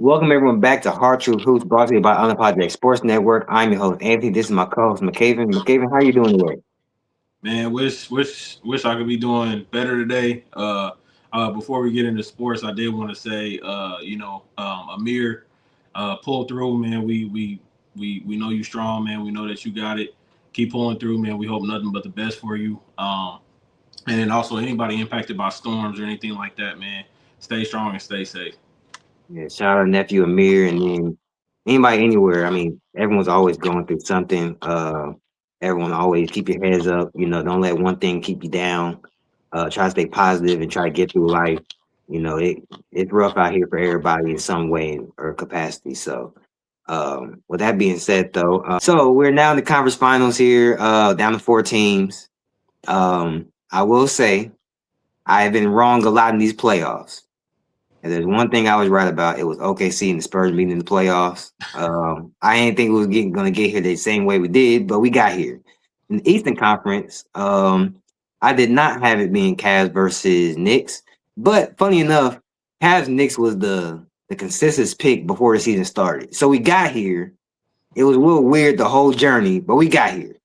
Welcome everyone back to Hard Truth Hoops, brought to you by Unapologetic Sports Network. I'm your host Anthony. This is my co-host McCaven. McCaven, how are you doing today? Man, wish I could be doing better today. Before we get into sports, I did want to say, Amir, pull through, man. We know you strong, man. We know that you got it. Keep pulling through, man. We hope nothing but the best for you. And then also anybody impacted by storms or anything like that, man. Stay strong and stay safe. Yeah, shout out to nephew Amir, and then anybody anywhere. I mean, everyone's always going through something. Everyone always keep your heads up. Don't let one thing keep you down. Try to stay positive and try to get through life. It's rough out here for everybody in some way or capacity. So, with that being said, though, so we're now in the conference finals here, down to four teams. I will say I have been wrong a lot in these playoffs. And there's one thing I was right about. It was OKC and the Spurs meeting in the playoffs. I didn't think we was going to get here the same way we did, but we got here. In the Eastern Conference, I did not have it being Cavs versus Knicks. But funny enough, Cavs Knicks was the consensus pick before the season started. So we got here. It was a little weird the whole journey, but we got here.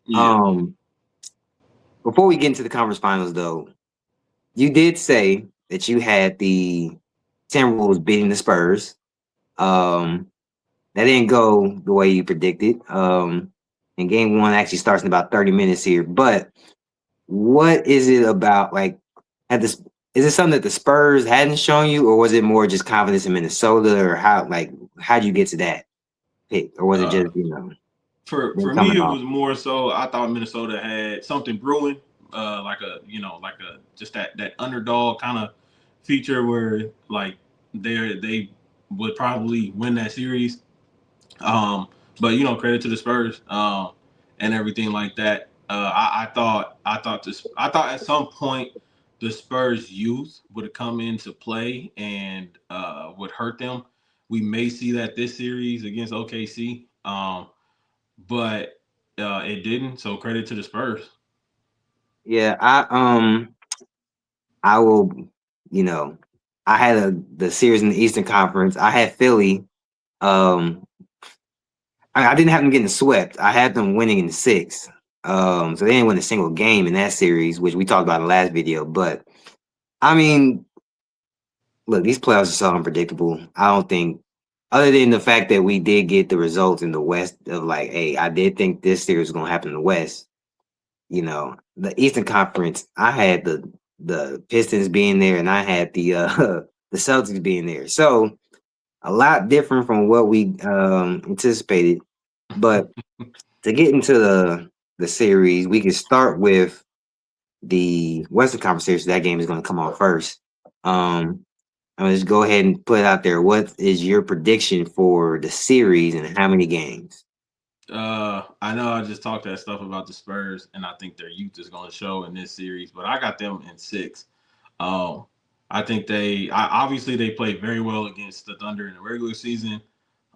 Yeah. Um, Before we get into the conference finals, though, you did say that you had the Timberwolves beating the Spurs. Um, that didn't go the way you predicted. And game one actually starts in about 30 minutes here. But what is it about? Like, had this is it something that the Spurs hadn't shown you, or was it more just confidence in Minnesota, or how'd you get to that pick, or was it Uh, just for them me, coming it off? was more so I thought Minnesota had something brewing, like a just that underdog kind of feature where like they would probably win that series. Um, but credit to the Spurs and everything like that. I thought at some point the Spurs youth would come into play and would hurt them. We may see that this series against OKC. But it didn't. So credit to the Spurs. Yeah, I will, you know, I had the series in the Eastern Conference. I had Philly. Um, I didn't have them getting swept. I had them winning in six. So they didn't win a single game in that series, which we talked about in the last video. But I mean, look, these playoffs are so unpredictable. I don't think, other than the fact that we did get the results in the West of like, hey, I did think this series was gonna happen in the West. The Eastern Conference, I had the Pistons being there, and I had the the Celtics being there. So a lot different from what we anticipated. But to get into the series, we can start with the Western Conference series. That game is going to come on first. I'm gonna just go ahead and put it out there. What is your prediction for the series and how many games? I know I just talked that stuff about the Spurs, and I think their youth is going to show in this series. But I got them in six. Um, I think obviously they played very well against the Thunder in the regular season,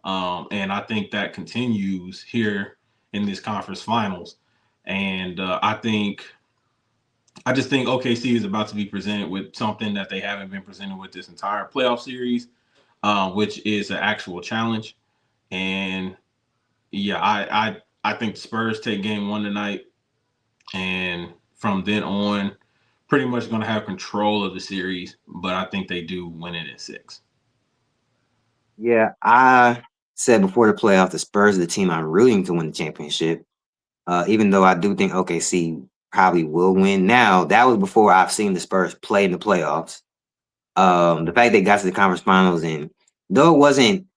and I think that continues here in this conference finals. And I just think OKC is about to be presented with something that they haven't been presented with this entire playoff series, which is an actual challenge. And yeah, I think the Spurs take game one tonight, and from then on, pretty much going to have control of the series. But I think they do win it in six. Yeah, I said before the playoffs, the Spurs are the team I'm rooting to win the championship. Even though I do think OKC probably will win. Now that was before I've seen the Spurs play in the playoffs. The fact they got to the conference finals, and though it wasn't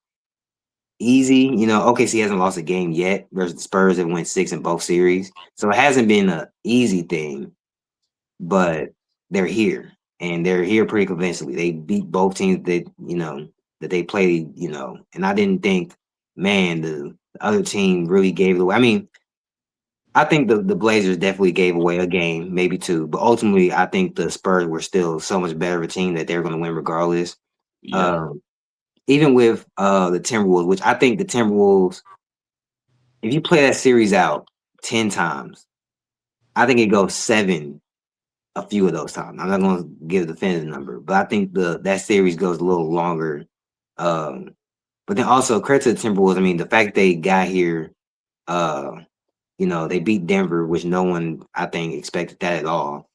easy, OKC hasn't lost a game yet versus the Spurs that went six in both series, so it hasn't been an easy thing. But they're here, and they're here pretty convincingly. They beat both teams that they played. And I didn't think, man, the other team really gave it away. I mean, I think the Blazers definitely gave away a game, maybe two, but ultimately, I think the Spurs were still so much better of a team that they're going to win regardless. Yeah, Um, Even with the Timberwolves, which I think the Timberwolves, if you play that series out 10 times, I think it goes seven a few of those times. I'm not going to give the definitive number, but I think that series goes a little longer Um, but then also credit to the Timberwolves. I mean, the fact they got here, uh, they beat Denver, which no one I think expected that at all.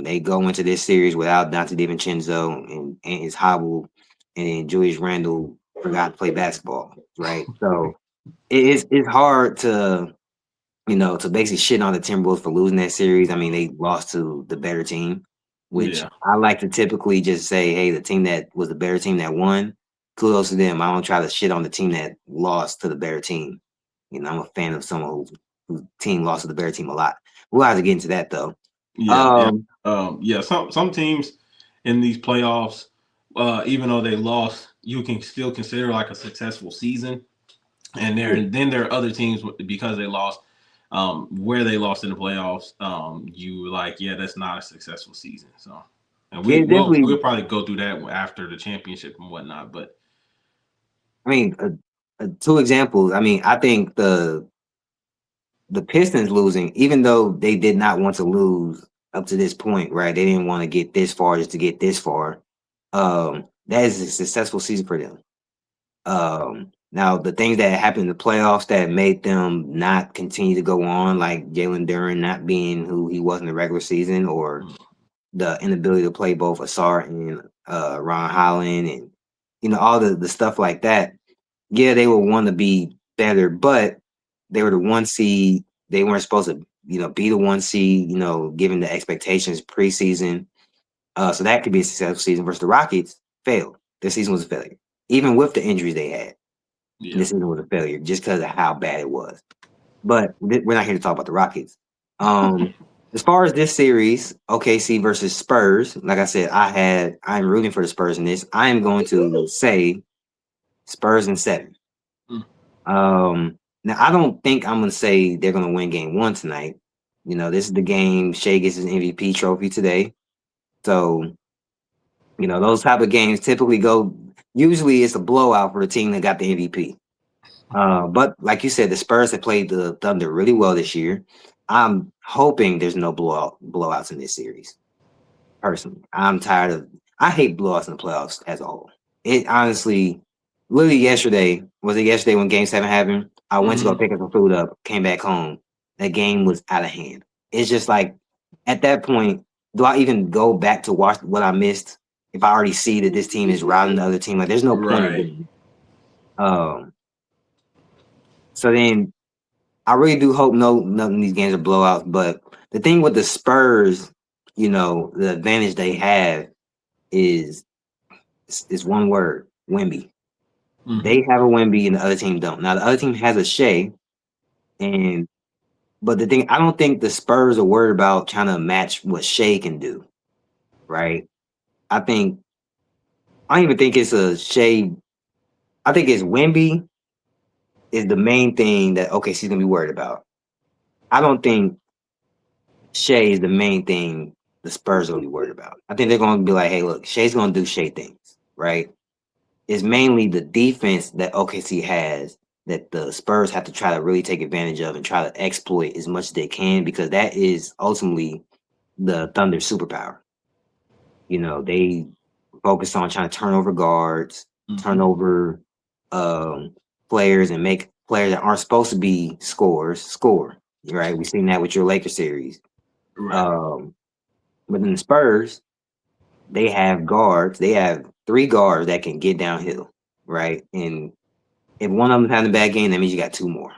They go into this series without Dante DiVincenzo and his hobble, and then Julius Randle forgot to play basketball, right? So it's hard to basically shit on the Timberwolves for losing that series. I mean, they lost to the better team, which Yeah, I like to typically just say, hey, the team that was the better team that won, kudos to them. I don't try to shit on the team that lost to the better team. I'm a fan of someone whose team lost to the better team a lot. We'll have to get into that though. yeah, yeah. Um, Yeah. Some teams in these playoffs, even though they lost, you can still consider like a successful season. And then there are other teams because they lost, where they lost in the playoffs. You like, yeah, that's not a successful season. So, and yeah, we'll definitely. probably go through that after the championship and whatnot. But I mean, two examples. I mean, I think the Pistons losing, even though they did not want to lose up to this point, right? They didn't want to get this far just to get this far. That is a successful season for them. Now the things that happened in the playoffs that made them not continue to go on, like Jalen Duren not being who he was in the regular season, or the inability to play both Asar and Ron Holland, and all the stuff like that. Yeah, they would want to be better, but they were the one seed. They weren't supposed to, be the one seed, given the expectations preseason. So that could be a successful season versus the Rockets failed. Their season was a failure. Even with the injuries they had, yeah, this season was a failure just because of how bad it was. But we're not here to talk about the Rockets. Um, as far as this series, OKC versus Spurs, like I said, I'm rooting for the Spurs in this. I am going to say Spurs in 7. mm, Now I don't think I'm gonna say they're gonna win game one tonight. This is the game Shea gets his MVP trophy today. So, those type of games typically go usually it's a blowout for the team that got the MVP. But like you said, the Spurs have played the Thunder really well this year. I'm hoping there's no blowouts in this series. Personally, I'm tired of. I hate blowouts in the playoffs as a whole. It honestly, literally yesterday was it yesterday when Game 7 happened? I went to go hmm pick some food up, came back home. That game was out of hand. It's just like at that point, do I even go back to watch what I missed if I already see that this team is routing the other team? Like, there's no point in right. doing it. So then I really do hope none of these games are blowouts. But the thing with the Spurs, the advantage they have is it's one word, Wemby. hmm They have a Wemby and the other team don't. Now the other team has a Shea, and but the thing I don't think the Spurs are worried about trying to match what Shea can do, right? I think I don't even think it's a Shea. I think it's Wemby is the main thing that OKC's gonna be worried about. I don't think Shea is the main thing the Spurs are gonna be worried about. I think they're gonna be like, hey, look, Shea's gonna do Shea things, right? It's mainly the defense that OKC has that the Spurs have to try to really take advantage of and try to exploit as much as they can because that is ultimately the Thunder's superpower. They focus on trying to turn over guards, turn hmm over players, and make players that aren't supposed to be scorers score. Right? We've seen that with your Lakers series. Right. Um, but in the Spurs, they have guards. They have 3 guards that can get downhill, right? And if one of them having a bad game, that means you got 2 more.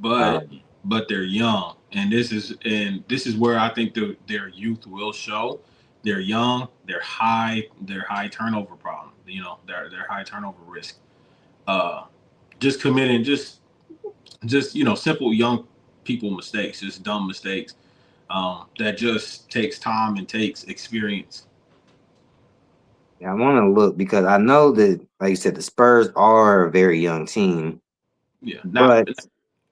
But Um, they're young, and this is where I think their youth will show. They're young. They're high turnover problem. Their high turnover risk. Uh, just committing just simple young people mistakes, just dumb mistakes. That just takes time and takes experience. yeah, I want to look because I know that, like you said, the Spurs are a very young team, Yeah. Now, but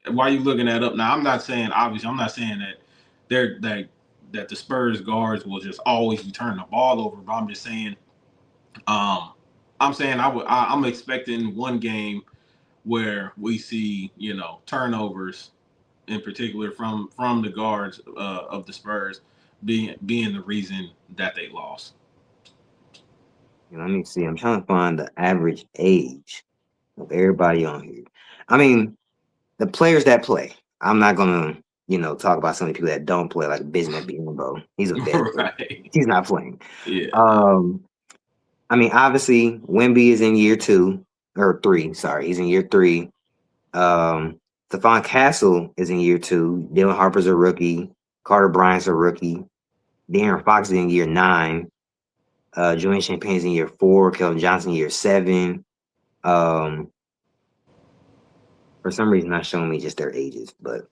why are you looking that up? Now, I'm not saying obviously. I'm not saying that they're that the Spurs guards will just always be turning the ball over. But I'm just saying, um, I'm saying I'm expecting one game where we see turnovers in particular from the guards of the Spurs being the reason that they lost. Let me see. I'm trying to find the average age of everybody on here. I mean, the players that play. I'm not gonna, talk about some of the people that don't play, like Bismack Biyombo. He's a vet, but Right. he's not playing. Yeah. Um, I mean, obviously, Wemby is in year 2 or 3. Sorry, he's in year 3. Um, Stephon Castle is in year 2. Dylan Harper's a rookie. Carter Bryant's a rookie. De'Aaron Fox is in year 9. Julian Champagne's in year 4. Kelvin Johnson year 7. Um, for some reason, not showing me just their ages, but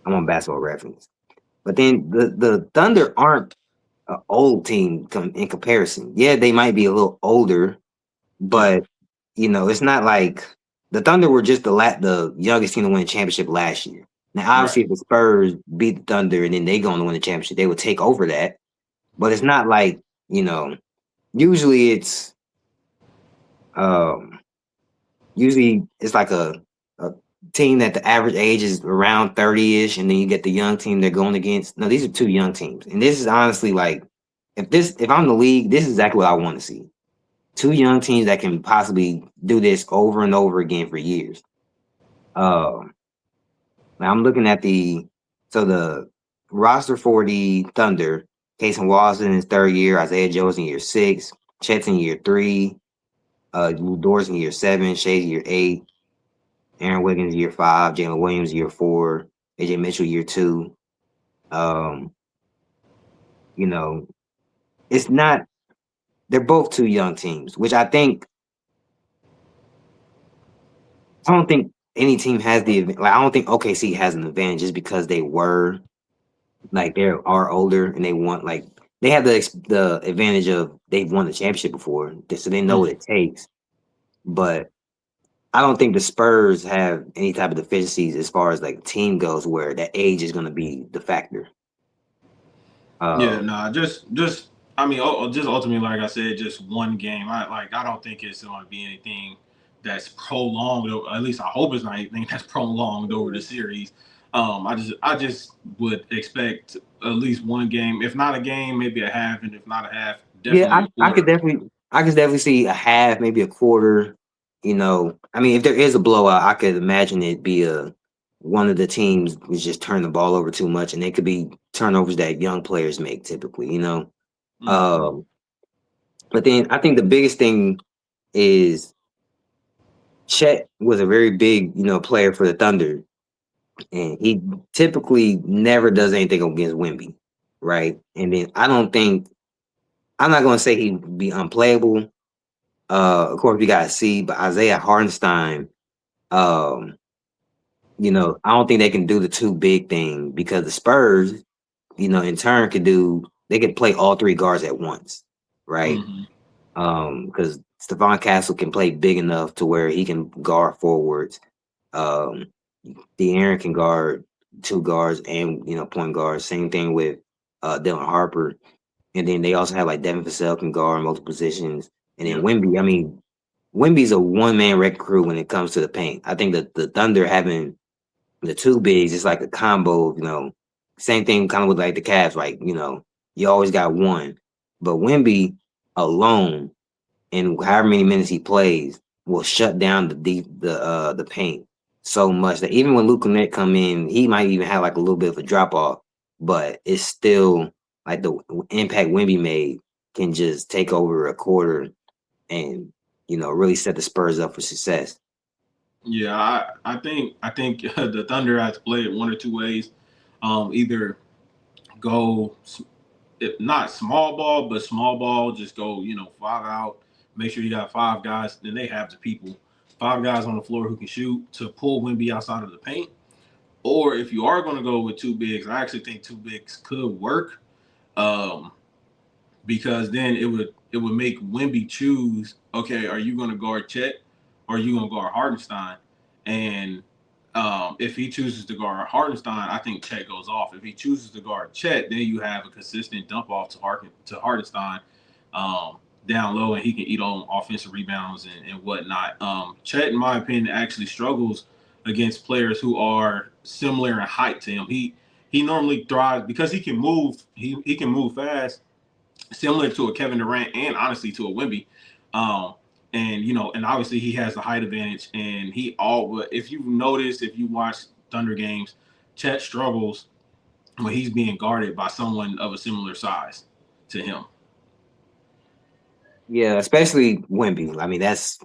I'm on Basketball Reference. But then the Thunder aren't an old team in comparison. Yeah, they might be a little older, Yeah. but it's not like the Thunder were just the youngest team to win a championship last year. Now, obviously, Right. if the Spurs beat the Thunder and then they go on to win the championship, they would take over that. But it's not like you know. Usually, um, it's like a team that the average age is around 30-ish, and then you get the young team they're going against. No, these are two young teams, and this is honestly like if I'm the league, this is exactly what I want to see. Two young teams that can possibly do this over and over again for years. Um, Now I'm looking at the roster for the Thunder. Casey Wallace in his 3rd year, Isaiah Joe's in year 6, Chet's in year 3, Lou Dort's in year 7, Shay's year 8, Aaron Wiggins year 5, Jalen Williams year 4, AJ Mitchell year 2. Um, you know, it's not they're both two young teams, which I don't think any team has I don't think OKC has an advantage just because they were like they are older and they want like they have the advantage of they've won the championship before, so they know what Mhm. it takes. But I don't think the Spurs have any type of deficiencies as far as like team goes, where that age is going to be the factor. Yeah, Um, nah, just I mean, just ultimately, like I said, just one game. I don't think it's going to be anything that's prolonged. At least I hope it's not anything that's prolonged over the series. I just would expect at least one game, if not a game, maybe a half, and if not a half, yeah, definitely a quarter. I could definitely see a half, maybe a quarter. I mean, if there is a blowout, I could imagine it be a one of the teams is just turn the ball over too much, and they could be turnovers that young players make typically. Hmm. Um, but then I think the biggest thing is Chet was a very big, player for the Thunder, and he typically never does anything against Wemby, right? And then I'm not going to say he'd be unplayable. Of course, we got to see, but Isaiah Hartenstein, um, I don't think they can do the too big thing because the Spurs, in turn they could play all three guards at once, right? Hmm. Because Stephon Castle can play big enough to where he can guard forwards. Um, De'Aaron can guard two guards and point guards. Same thing with Dylan Harper, and then they also have like Devin Vassell can guard multiple positions, and then Yep. Wemby. I mean, Wemby's a one man wreck crew when it comes to the paint. I think that the Thunder having the two bigs is like a combo. Same thing kind of with like the Cavs. Like you always got one, but Wemby alone and however many minutes he plays will shut down the paint so much that even when Luke Kennett come in, he might even have like a little bit of a drop off, but it's still like the impact Wemby made can just take over a quarter and really set the Spurs up for success. Yeah, I think the Thunder has to play it one or two ways. Either go if not small ball, but small ball, just go, 5 out. Make sure you got 5 guys. Then they have the people, 5 guys on the floor who can shoot to pull Wimby outside of the paint. Or if you are going to go with two bigs, I actually think two bigs could work. Um, because then it would make Wimby choose. Okay, are you going to guard Chet or are you going to guard Hardenstein? And if he chooses to guard Hardenstein, I think Chet goes off. If he chooses to guard Chet, then you have a consistent dump off to Hardenstein um, down low, and he can eat on offensive rebounds and whatnot. Chet, in my opinion, actually struggles against players who are similar in height to him. He normally thrives because he can move. He can move fast similar to a Kevin Durant and honestly to a Wemby. Um, and and obviously he has the height advantage. And but if you notice, if you watch Thunder games, Chet struggles when he's being guarded by someone of a similar size to him. Yeah, especially Wemby. I mean, that's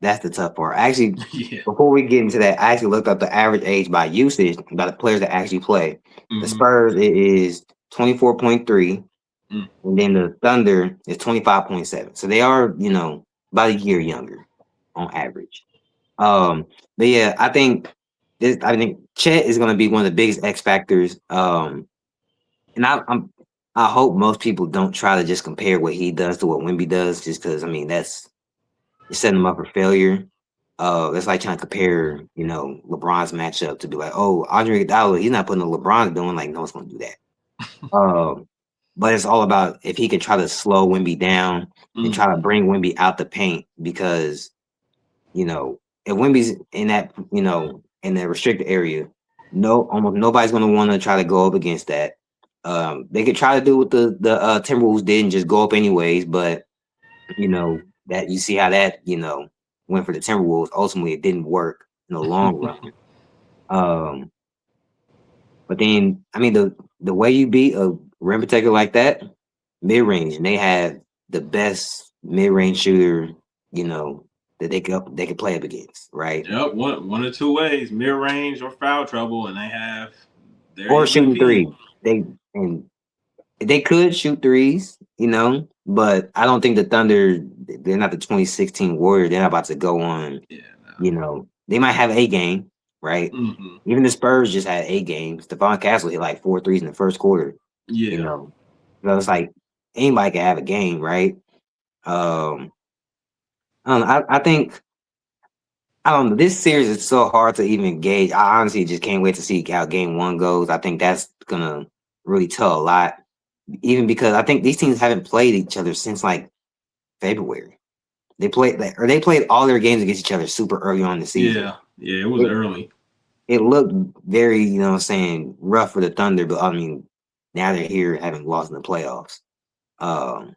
the tough part. Actually, Yeah. before we get into that, I actually looked up the average age by usage by the players that actually play. The Mm-hmm. Spurs it is 24.3, Mm. and then the Thunder is 25.7. So they are, about a year younger on average. But yeah, I think Chet is going to be one of the biggest X factors. And I hope most people don't try to just compare what he does to what Wemby does, just because I mean that's you're setting him up for failure. That's like trying to compare, LeBron's matchup to be like, oh, Andre Iguodala, he's not putting the LeBron's doing. Like, no one's going to do that. Um, but it's all about if he could try to slow Wemby down and try to Mm-hmm. bring Wemby out the paint because if Wemby's in that, in the restricted area, no, almost nobody's going to want to try to go up against that. They could try to do what the Timberwolves did and just go up anyways, but that you see how that went for the Timberwolves. Ultimately, it didn't work in the long run. Um, but then I mean the way you beat a rim protector like that, mid range, and they have the best mid range shooter, you know, that they could play up against, right? Yep, one or two ways, mid range or foul trouble, and they have their Or shooting MVP. three. And they could shoot threes, but I don't think the Thunder. They're not the 2016 Warriors. They're not about to go on. Yeah, They might have a game, right? no. Mm-hmm. Even the Spurs just had a game. Stephon Castle hit like 4 threes in the first quarter. You Yeah. know, so it's like anybody can have a game, right? Um, I don't know. I think I don't know. This series is so hard to even gauge. I honestly just can't wait to see how game one goes. I think that's gonna really tell a lot. Even because I think these teams haven't played each other since like February. They played all their games against each other super early on in the season. Yeah. Yeah. It was It early. it looked very, what I'm saying, rough for the Thunder, but I mean, now they're here having lost in the playoffs. Um,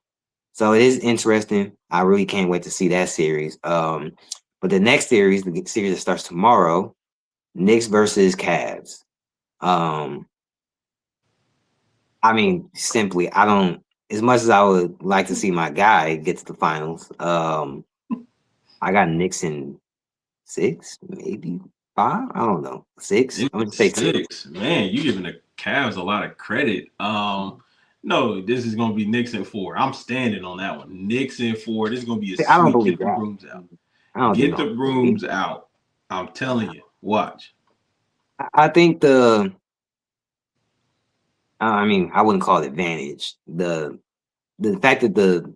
so it is interesting. I really can't wait to see that series. But the next series, the series that starts tomorrow, Knicks versus Cavs. Um, I mean, simply, I don't. As much as I would like to see my guy get to the finals, I got Knicks in six, maybe five. I don't know, six. In I'm gonna say six. six, man, you giving the Cavs a lot of credit. No, this is gonna be Knicks in four. I'm standing on that one. Knicks in four. This is gonna be a I don't sweep. believe Get the that. brooms out. I don't think Get the no. Sweep. brooms out. I'm telling you. Watch. I think I mean, I wouldn't call it advantage. The fact that the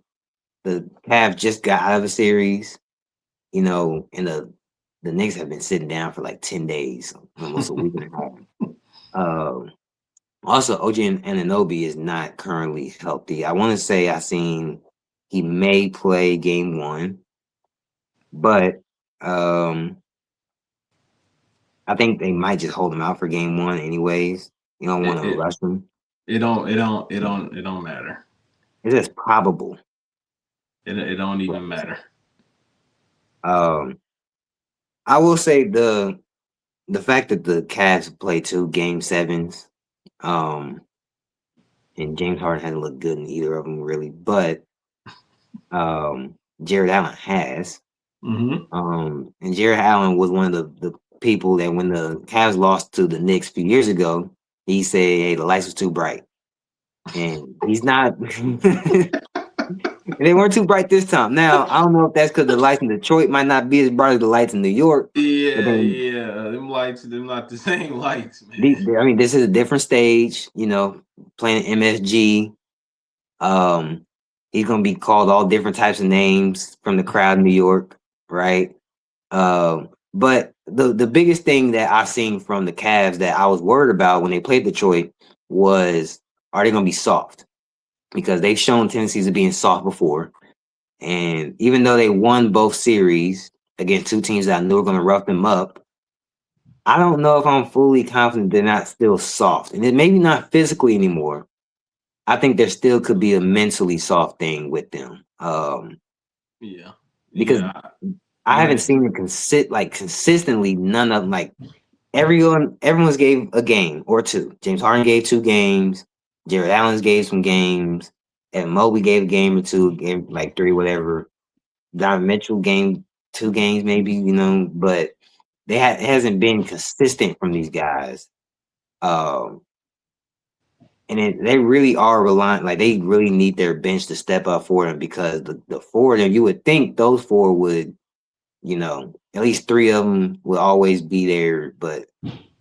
Cavs just got out of a series, and the Knicks have been sitting down for like 10 days, almost a week and a half. Um, Also, OG Anunoby is not currently healthy. I want to say I seen he may play game one, but um, I think they might just hold him out for game one anyways. You don't want It, to it rush him. it don't matter. It's just probable. It don't even matter. Um, I will say the fact that the Cavs play two game sevens, um, and James Harden hasn't looked good in either of them really, but Jared Allen has. Hmm. And Jared Allen was one of the people that when the Cavs lost to the Knicks a few years ago, he said, "Hey, the lights was too bright," and he's not. They weren't too bright this time. Now I don't know if that's because the lights in Detroit might not be as bright as the lights in New York, but Yeah, then yeah. Them lights, them not the same lights, man. I mean, this is a different stage. Playing MSG. Um, he's gonna be called all different types of names from the crowd in New York, right? But the biggest thing that I seen from the Cavs that I was worried about when they played Detroit was, are they going to be soft? Because they've shown tendencies of being soft before, and even though they won both series against two teams that I knew were going to rough them up, I don't know if I'm fully confident they're not still soft, and then maybe not physically anymore. I think there still could be a mentally soft thing with them. Yeah, Because yeah. I Go haven't ahead. seen it consistently. None of them, like everyone's gave a game or two. James Harden gave 2 games. Jared Allen's gave some games. And Mobley gave a game or two, gave like 3, whatever. Donovan Mitchell game 2 games maybe, but it hasn't been consistent from these guys. Um, and they really are relying, like they really need their bench to step up for them because the 4 of them, you would think those 4 would, at least 3 of them will always be there, but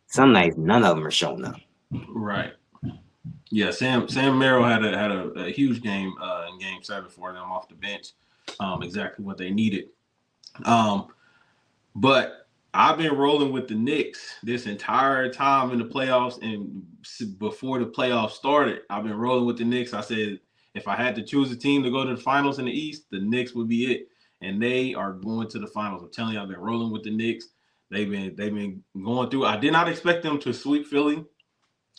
some nights none of them are showing up. Right. Yeah, Sam Merrill had a huge game in Game 7 for them off the bench. Exactly what they needed. Um, but I've been rolling with the Knicks this entire time in the playoffs, and before the playoffs started, I've been rolling with the Knicks. I said if I had to choose a team to go to the finals in the East, the Knicks would be it, and they are going to the finals. I'm telling you, I've been rolling with the Knicks. They've been going through. I did not expect them to sweep Philly.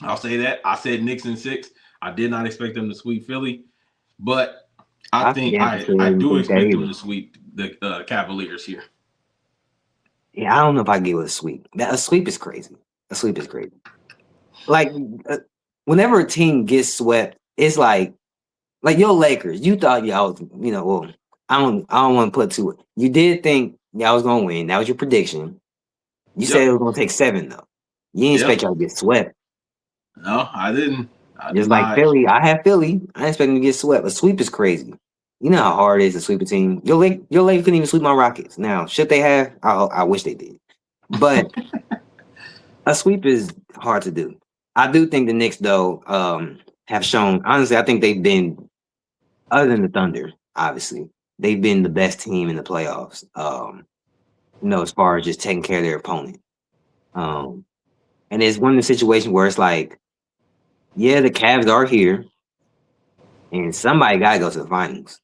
I'll say that. I said Knicks in 6. I did not expect them to sweep Philly, but I I think damn sure I didn't do think that expect them either. to sweep the Cavaliers here. Yeah, I don't know if I give it a sweep. A sweep is crazy. A sweep is crazy. Like uh, whenever a team gets swept, it's like your Lakers. You thought y'all was, well, I don't want to put to it. You did think y'all was gonna win. That was your prediction. You said it Yep. was gonna take 7 though. You didn't expect Yep. y'all to get swept. No, I didn't. I did Just like not. Philly, I have Philly. I didn't expect them to get swept. A sweep is crazy. You know how hard it is to sweep a team. Your Lakers couldn't even sweep my Rockets. Now, should they have? I wish they did. But a sweep is hard to do. I do think the Knicks, though, have shown. Honestly, I think they've been, other than the Thunder, obviously, they've been the best team in the playoffs. As far as just taking care of their opponent. Um, and it's one of the situations where it's like, yeah, the Cavs are here, and somebody got to go to the finals.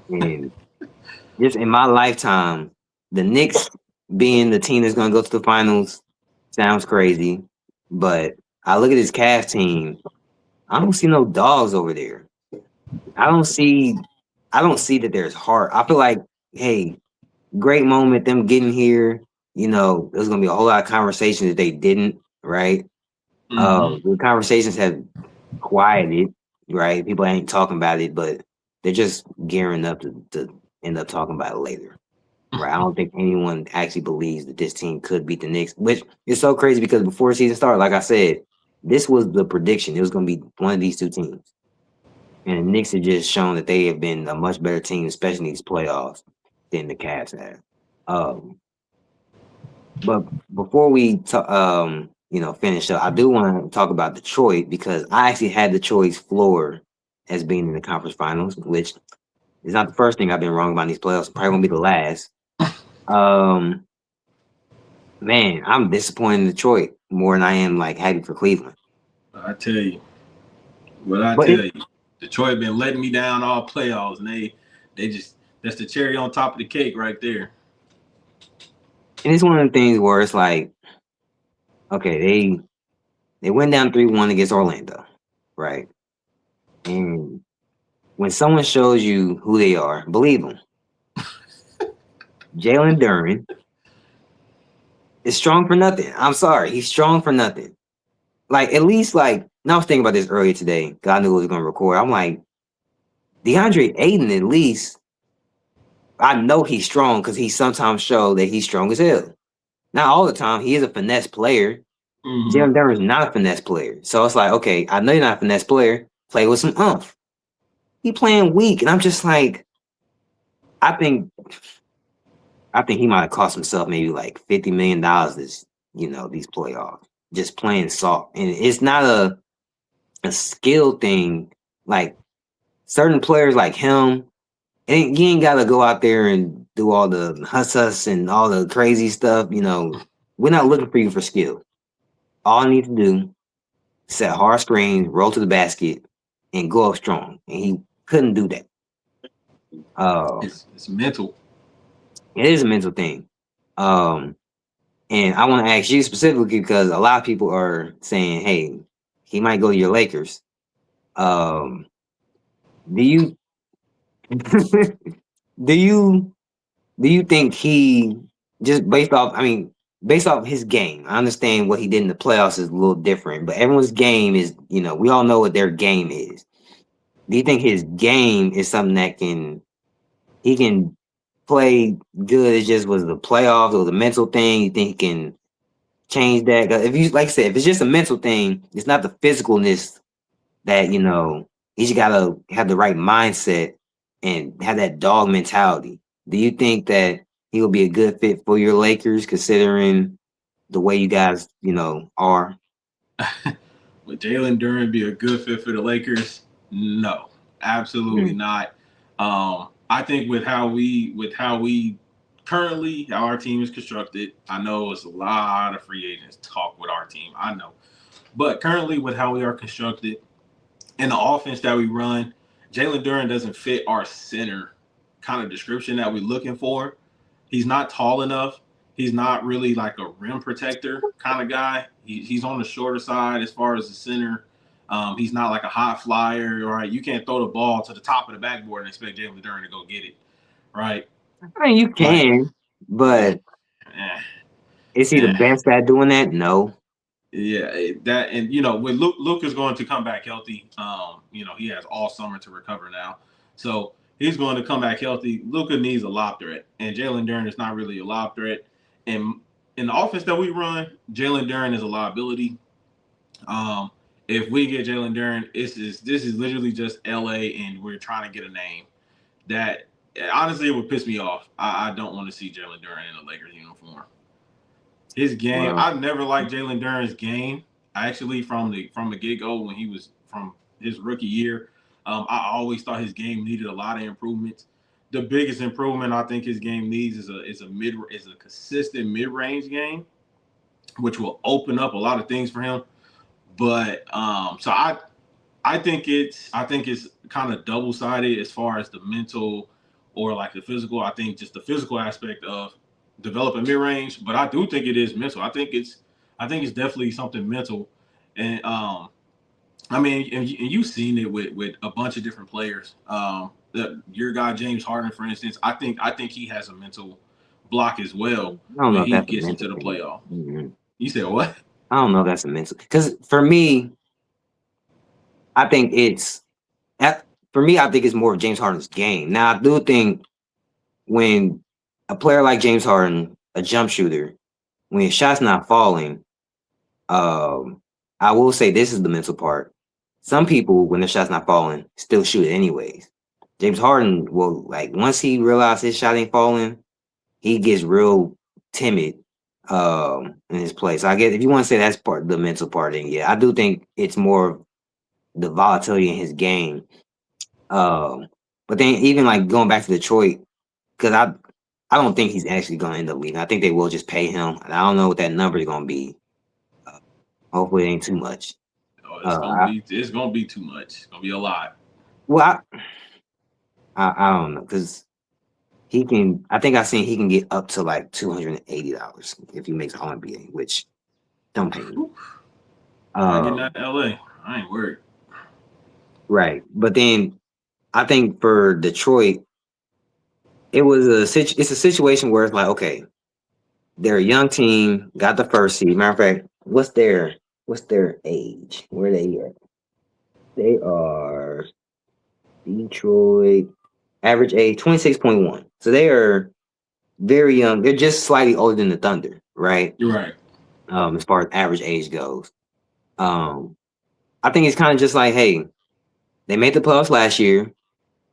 And just in my lifetime, the Knicks being the team that's going to go to the finals sounds crazy, but I look at this Cavs team. I don't see no dogs over there. I don't see I don't see that there's heart. I feel like, hey, great moment, them getting here. There's gonna be a whole lot of conversations that they didn't, right? Hmm. The conversations have quieted, right? People ain't talking about it, but they're just gearing up to end up talking about it later. Right. I don't think anyone actually believes that this team could beat the Knicks, which is so crazy because before the season started, like I said, this was the prediction. It was gonna be one of these 2 teams. And the Knicks have just shown that they have been a much better team, especially in these playoffs, than the Cavs have. Um, but before we finish up, I do want to talk about Detroit because I actually had Detroit's floor as being in the conference finals, which is not the first thing I've been wrong about in these playoffs. Probably won't be the last. Um, man, I'm disappointed in Detroit more than I am like happy for Cleveland. I tell you what I But tell you. Detroit been letting me down all playoffs, and they just that's the cherry on top of the cake right there. it's one of the things where it's like, okay, they went down 3-1 against Orlando, right? And when someone shows you who they are, believe them. Jalen Duren is strong for nothing. I'm sorry, he's strong for nothing. Like at least now I was thinking about this earlier today because I knew we was gonna record. I'm like DeAndre Ayton at least. I know he's strong because he sometimes show that he's strong as hell. Not all the time. He is a finesse player. Hmm. Jalen Duren is not a finesse player. So it's like, okay, I know you're not a finesse player. Play with some umph. He playing weak, and I'm just like, I think I think he might have cost himself maybe like $50 million these playoffs. Just playing soft. And it's not a skill thing. Like certain players like him, you ain't gotta go out there and do all the hus and all the crazy stuff. We're not looking for you for skill. All I need to do, set hard screens, roll to the basket, and go up strong. And he couldn't do that. Uh, It's mental. it is a mental thing. Um, And I want to ask you specifically because a lot of people are saying, hey, he might go to your Lakers. Um, do you do you do you think he just based off? I mean, based off his game, I understand what he did in the playoffs is a little different, but everyone's game is, we all know what their game is. Do you think his game is something that he can play good? It just was the playoffs or the mental thing. You think he can change that? 'Cause if you like I said, if it's just a mental thing, it's not the physicalness that he just gotta have the right mindset and have that dog mentality. Do you think that he will be a good fit for your Lakers, considering the way you guys are? Would Jalen Duren be a good fit for the Lakers? No, absolutely Mm. not. I think with how we currently how our team is constructed, I know it's a lot of free agents talk with our team. I know, but currently with how we are constructed and the offense that we run, Jalen Duren doesn't fit our center kind of description that we're looking for. He's not tall enough. He's not really like a rim protector kind of guy. He's on the shorter side as far as the center. He's not like a high flyer, right? You can't throw the ball to the top of the backboard and expect Jalen Duren to go get it, right? I mean, you Like, can, but eh, is he the eh. best at doing that? No. Yeah, that and when Luke is going to come back healthy, he has all summer to recover now, so he's going to come back healthy. Luka needs a lob threat, and Jalen Duren is not really a lob threat. And in the offense that we run, Jalen Duren is a liability. Um, if we get Jalen Duren, this is literally just LA, and we're trying to get a name. That honestly, it would piss me off. I don't want to see Jalen Duren in a Lakers uniform. His game, Well, I've never liked Jalen Duren's game. Actually, from the get go when he was from his rookie year, I always thought his game needed a lot of improvements. The biggest improvement I think his game needs is a consistent mid range game, which will open up a lot of things for him. But so I think it's kind of double sided as far as the mental or like the physical. I think just the physical aspect of developing mid range, but I do think it is mental. I think it's definitely something mental, and I mean, and you've seen it with a bunch of different players. Your guy James Harden, for instance, I think he has a mental block as well I don't when know if he that's a gets into mental the thing. playoff. Mhm. You said what? I don't know if that's a mental, because for me, I think it's that for me, I think it's more of James Harden's game. Now, I do think when a player like James Harden, a jump shooter, when his shot's not falling, um, I will say this is the mental part. Some people, when their shot's not falling, still shoot it anyways. James Harden will, like, once he realizes his shot ain't falling, he gets real timid in his play. So I guess if you want to say that's part the mental part, then yeah, I do think it's more of the volatility in his game. Um, but then even like going back to Detroit, because I don't think he's actually going to end up leaving. I think they will just pay him, and I don't know what that number is going to be. Uh, Hopefully, it ain't too much. Oh, it's gonna I, be it's gonna be too much. It's gonna be a lot. well, I don't know because he can. I think I seen he can get up to like $280 if he makes All NBA, which don't pay me. Whew. Try getting out Um, of LA. I ain't worried. right, but then I think for Detroit, it's a situation where it's like, okay, they're a young team, got the first seed. Matter of fact, what's their age? Where they at? They are Detroit average age 26.1. So they are very young. They're just slightly older than the Thunder, right? You're right. As far as average age goes. Um, I think it's kind of just like, hey, they made the playoffs last year,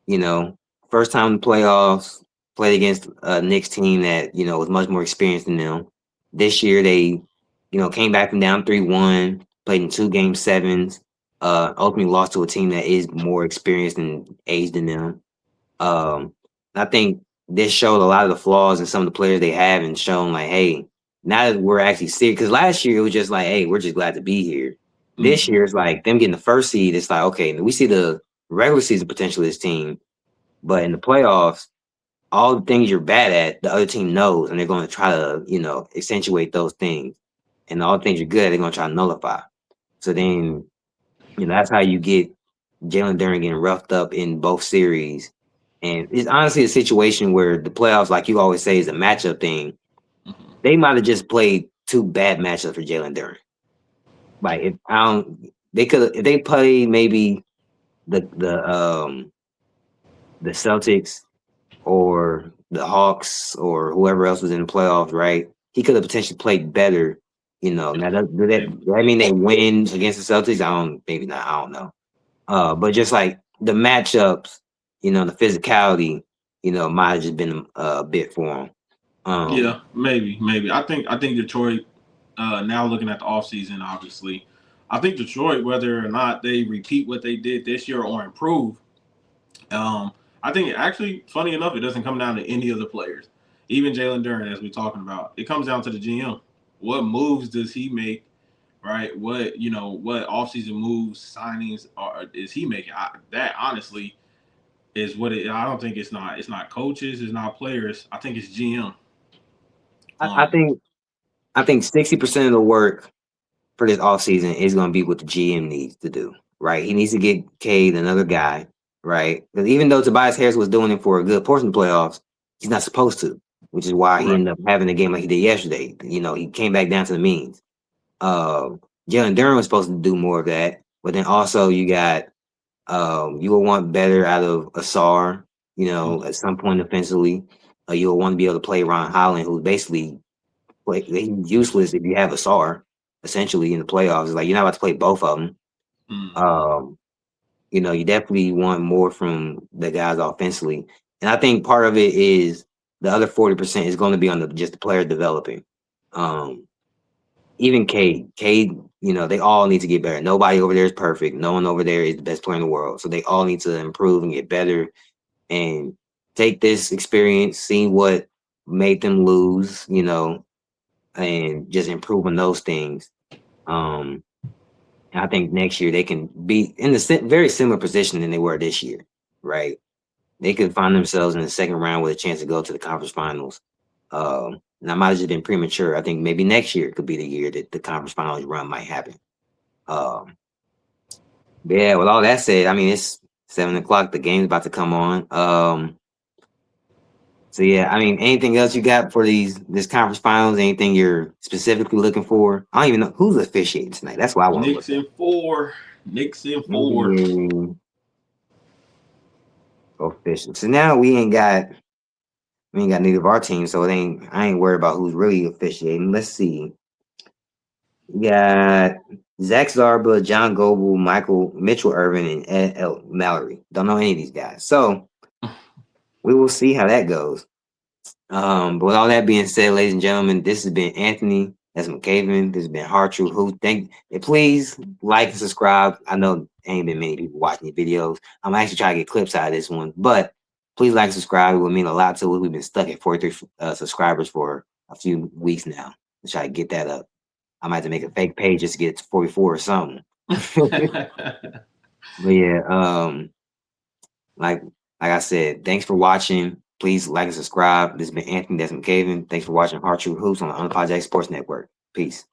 you know, first time in the playoffs, played against a Knicks team that, was much more experienced than them. This year they, came back from down 3-1, played in two game sevens, ultimately lost to a team that is more experienced and aged than them. Um, I think this showed a lot of the flaws in some of the players they have and shown like, hey, now that we're actually serious, because last year it was just like, hey, we're just glad to be here. This Mm-hmm. year it's like them getting the first seed. It's like, okay, we see the regular season potential of this team, but in the playoffs, all the things you're bad at, the other team knows, and they're going to try to, accentuate those things. And all the things you're good at, they're going to try to nullify. So then, that's how you get. Jalen Duren getting roughed up in both series. And it's honestly a situation where the playoffs, like you always say, is a matchup thing. Mhm. They might have just played two bad matchups for Jalen Duren. Like if I don't, they could if they played maybe the the um the Celtics or the Hawks or whoever else was in the playoffs, right? He could have potentially played better. Now Maybe. does that mean they win against the Celtics? I don't maybe not. I don't know. But just like the matchups, the physicality, might have just been a bit for him. Um, Yeah, maybe. I think Detroit. Now looking at the offseason, obviously, I think Detroit, whether or not they repeat what they did this year or improve, I think actually, funny enough, it doesn't come down to any of the players, even Jalen Duren, as we're talking about. It comes down to the GM. What moves does he make? Right? What offseason moves, signings is he making? That honestly is what it. I don't think it's not. It's not coaches. It's not players. I think it's GM. I, I Um, think I think 60% of the work for this offseason is going to be what the GM needs to do, right? He needs to get Cade another guy, right? Because even though Tobias Harris was doing it for a good portion of the playoffs, he's not supposed to, which is why he right. ended up having a game like he did yesterday. He came back down to the means. Uh, Jalen Duren was supposed to do more of that, but then also you got you will want better out of Asar, Mhm. at some point offensively. You'll want to be able to play Ron Holland, who's basically he's useless if you have Asar, essentially in the playoffs. It's like you're not about to play both of them. Mhm. Um, you definitely want more from the guys offensively. And I think part of it is the other 40% is going to be on just the player developing. Um, Even Cade, they all need to get better. Nobody over there is perfect. No one over there is the best player in the world. So they all need to improve and get better and take this experience, see what made them lose, and just improve on those things. Um, and I think next year they can be in the very similar position than they were this year, right? They could find themselves in the second round with a chance to go to the conference finals. And I might have just been premature. I think maybe next year could be the year that the conference finals run might happen. Um, but yeah, with all that said, I mean it's 7 o'clock. The game's about to come on. So yeah, I mean, anything else you got for this conference finals? Anything you're specifically looking for? I don't even know who's officiating tonight. That's what I want to look Knicks in four. Knicks in at. four. NBA official. So now we ain't got neither of our teams, so I ain't worried about who's really officiating. Let's see. We got Zach Zarba, John Goble, Michael Mitchell Irvin, and Ed Mallory. Don't know any of these guys. So we will see how that goes. But with all that being said, ladies and gentlemen, this has been Anthony. That's McCaven. This has been Hartrue. Who please like and subscribe. I know ain't been many people watching the videos. I'm actually trying to get clips out of this one, but please like and subscribe. It would mean a lot to us. We've been stuck at 43 subscribers for a few weeks now. Let's try to get that up. I might have to make a fake page just to get it to 44 or something. But yeah, like like I said, thanks for watching. Please like and subscribe. This has been Anthony Desmond Caven. Thanks for watching Heart True Hoops on the Unapologetic Sports Network. Peace.